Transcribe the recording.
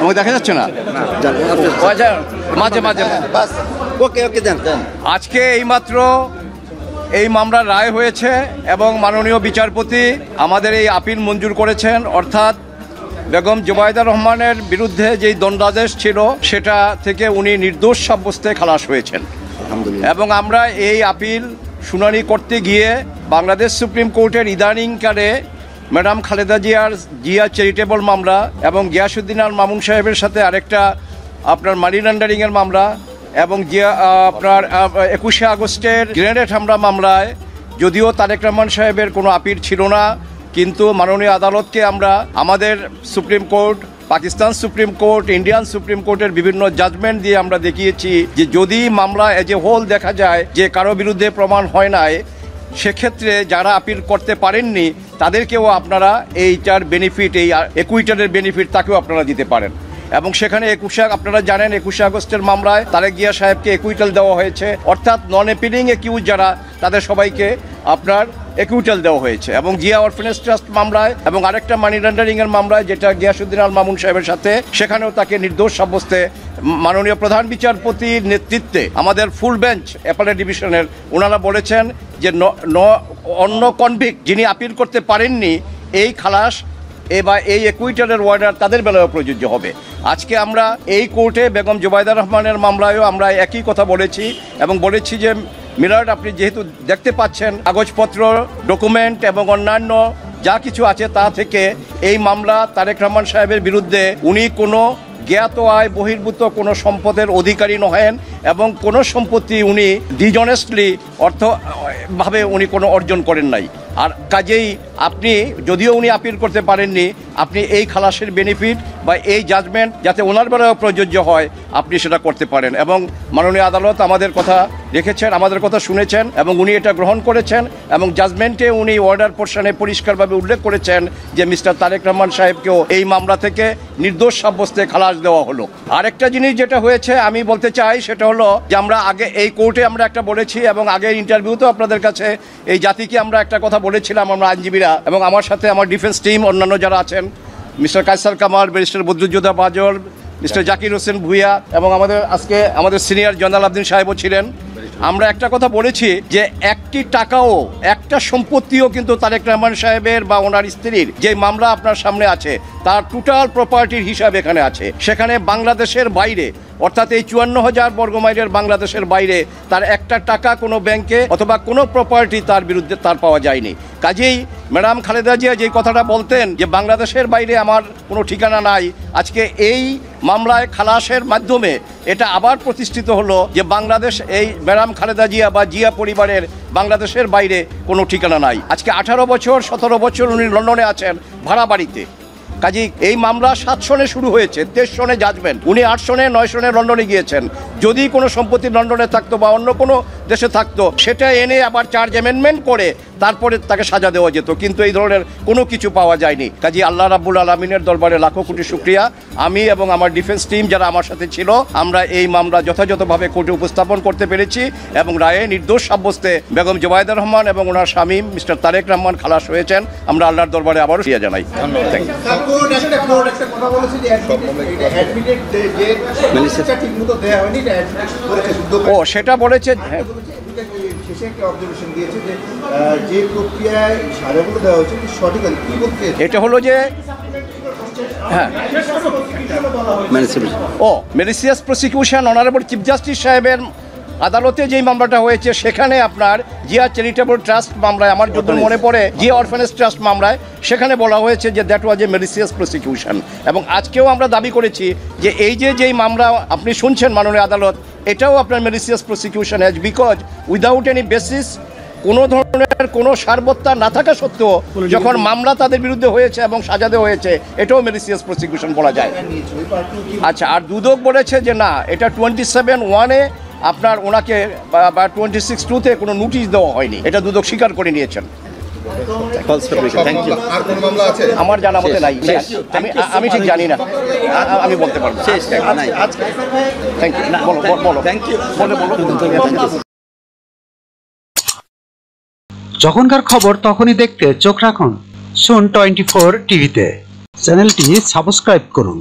আমাকে দেখা যাচ্ছে না, মাঝে মাঝে। ওকে ওকে দেন। আজকে এইমাত্র এই মামলার রায় হয়েছে এবং মাননীয় বিচারপতি আমাদের এই আপিল মঞ্জুর করেছেন, অর্থাৎ বেগম জুবাইদা রহমানের বিরুদ্ধে যেই দণ্ডাদেশ ছিল সেটা থেকে উনি নির্দোষ সাব্যস্তে খালাস হয়েছেন। এবং আমরা এই আপিল শুনানি করতে গিয়ে বাংলাদেশ সুপ্রিম কোর্টের ইদানিংকালে ম্যাডাম খালেদা জিয়া চ্যারিটেবল মামলা এবং গিয়াসউদ্দিন আল মামুন সাহেবের সাথে আরেকটা আপনার মানি লন্ডারিংয়ের মামলা এবং আপনার 21শে আগস্টের গ্রেনেড হামলা মামলায় যদিও তারেক রহমান সাহেবের কোনো আপিল ছিল না, কিন্তু মাননীয় আদালতকে আমরা আমাদের supreme court, Pakistan supreme court, Indian supreme কোর্টের বিভিন্ন জাজমেন্ট দিয়ে আমরা দেখিয়েছি যে যদি মামলা এজ এ হোল দেখা যায় যে কারো বিরুদ্ধে প্রমাণ হয় নাই, সেক্ষেত্রে যারা আপিল করতে পারেননি তাদেরকেও আপনারা এইটার বেনিফিট, এই একুইটারের বেনিফিট তাকেও আপনারা দিতে পারেন। এবং সেখানে আপনারা জানেন 21শে আগস্টের মামলায় তারেক জিয়া সাহেবকে একুইটাল দেওয়া হয়েছে, অর্থাৎ নন অ্যাপিলিং একিউজ যারা তাদের সবাইকে আপনার একুইটাল দেওয়া হয়েছে। এবং জিয়া অরফেনেজ ট্রাস্ট মামলায় এবং আরেকটা মানি লন্ডারিংয়ের মামলায় যেটা গিয়াসউদ্দিন আল মামুন সাহেবের সাথে, সেখানেও তাকে নির্দোষ সাব্যস্তে মাননীয় প্রধান বিচারপতির নেতৃত্বে আমাদের ফুল বেঞ্চ অ্যাপেলেট ডিভিশনের ওনারা বলেছেন যে অন্য কনভিক্ট যিনি আপিল করতে পারেননি এই খালাস বা এই একুইটালের ওয়ার্ডার তাদের বেলায়ও প্রযোজ্য হবে। আজকে আমরা এই কোর্টে বেগম জুবাইদা রহমানের মামলায়ও আমরা একই কথা বলেছি এবং বলেছি যে মিলার্ড, আপনি যেহেতু দেখতে পাচ্ছেন কাগজপত্র, ডকুমেন্ট এবং অন্যান্য যা কিছু আছে তা থেকে এই মামলা তারেক রহমান সাহেবের বিরুদ্ধে উনি কোনো জ্ঞাত আয় বহির্ভূত কোনো সম্পদের অধিকারী নহেন এবং কোনো সম্পত্তি উনি ডিজনেস্টলি অর্থভাবে উনি কোনো অর্জন করেন নাই। আর কাজেই আপনি যদিও উনি আপিল করতে পারেননি, আপনি এই খালাসের বেনিফিট বা এই জাজমেন্ট যাতে ওনার বেলায় প্রযোজ্য হয় আপনি সেটা করতে পারেন। এবং মাননীয় আদালত আমাদের কথা রেখেছেন, আমাদের কথা শুনেছেন এবং উনি এটা গ্রহণ করেছেন এবং জাজমেন্টে উনি অর্ডার পোর্শনে পরিষ্কারভাবে উল্লেখ করেছেন যে মিস্টার তারেক রহমান সাহেবকেও এই মামলা থেকে নির্দোষ সাব্যস্তে খালাস দেওয়া হলো। আরেকটা জিনিস যেটা হয়েছে আমি বলতে চাই সেটা হলো যে আমরা আগে এই কোর্টে আমরা একটা বলেছি এবং আগের ইন্টারভিউতেও আপনাদের কাছে এই জাতিকে আমরা একটা কথা বলেছিলাম, আমরা আইনজীবীরা এবং আমার সাথে আমার ডিফেন্স টিম অন্যান্য যারা আছেন, mister Kaiser Kamal, barrister Badruddoza Bazal, mister Zakir Hossain Bhuiyan এবং আজকে আমাদের সিনিয়র জয়নাল আবদিন সাহেবও ছিলেন। আমরা একটা কথা বলেছি যে একটি টাকাও, একটা সম্পত্তিও কিন্তু তারেক রহমান সাহেবের বা ওনার স্ত্রীর যে মামলা আপনার সামনে আছে তার টোটাল প্রপার্টির হিসাব এখানে আছে। সেখানে বাংলাদেশের বাইরে, অর্থাৎ এই 54,000 বর্গমাইলের বাংলাদেশের বাইরে তার একটা টাকা কোনো ব্যাংকে অথবা কোনো প্রপার্টি তার বিরুদ্ধে তার পাওয়া যায়নি। কাজেই ম্যাডাম খালেদা জিয়া যে কথাটা বলতেন যে বাংলাদেশের বাইরে আমার কোনো ঠিকানা নাই, আজকে এই মামলায় খালাসের মাধ্যমে এটা আবার প্রতিষ্ঠিত হলো যে বাংলাদেশ, এই ম্যাডাম খালেদা জিয়া বা জিয়া পরিবারের বাংলাদেশের বাইরে কোনো ঠিকানা নাই। আজকে 18 বছর 17 বছর উনি লন্ডনে আছেন ভাড়া বাড়িতে। কাজেই এই মামলা 7 সনে শুরু হয়েছে, 23 সনে জাজমেন্ট, উনি 8 সনে 9 সনে লন্ডনে গিয়েছেন। যদি কোনো সম্পত্তি লন্ডনে থাকতো বা অন্য কোনো দেশে থাকতো সেটা এনে আবার চার্জ অ্যামেন্ডমেন্ট করে তারপরে তাকে সাজা দেওয়া যেত, কিন্তু এই ধরনের কোনো কিছু পাওয়া যায়নি। কাজেই আল্লাহ রাব্বুল আলামিনের দরবারে লাখো কোটি শুকরিয়া। আমি এবং আমার ডিফেন্স টিম যারা আমার সাথে ছিল আমরা এই মামলা যথাযথভাবে কোর্টে উপস্থাপন করতে পেরেছি এবং রায়ে নির্দোষ সাব্যস্তে বেগম জুবাইদা রহমান এবং ওনার স্বামী মিস্টার তারেক রহমান খালাস হয়েছেন। আমরা আল্লাহর দরবারে আবারও ফিরিয়ে জানাই। ও সেটা বলেছে, এটা হলো যে হ্যাঁ মেরিসিয়াস প্রসিকিউশন অনারেবল চিফ জাস্টিস সাহেবের আদালতে যেই মামলাটা হয়েছে সেখানে আপনার জিয়া চ্যারিটেবল ট্রাস্ট মামলায়, আমার যদি মনে পড়ে জিয়া অরফেনেজ ট্রাস্ট মামলায়, সেখানে বলা হয়েছে যে দ্যাট ওয়াজ এ মেরিসিয়াস প্রসিকিউশন। এবং আজকেও আমরা দাবি করেছি যে এই যেই মামলা আপনি শুনছেন মাননীয় আদালত, এটাও আপনার malicious prosecution as because without any basis, কোনো ধরনের কোনো সারবত্তা না থাকা সত্ত্বেও যখন মামলা তাদের বিরুদ্ধে হয়েছে এবং সাজা দেওয়া হয়েছে, এটাও মেরিসিয়াস প্রসিকিউশন বলা যায়। আচ্ছা, আর দুদক বলেছে যে না, এটা 27(1)-এ আপনার ওনাকে বা 26(2)-তে কোনো নোটিশ দেওয়া হয়নি, এটা দুদক স্বীকার করে নিয়েছেন। আমার জানা মতে নাই, আমি ঠিক জানি না, আমি বলতে পারবো। যখনকার খবর তখনই দেখতে চোখ রাখুন সুন 24 টিভিতে। চ্যানেলটি সাবস্ক্রাইব করুন।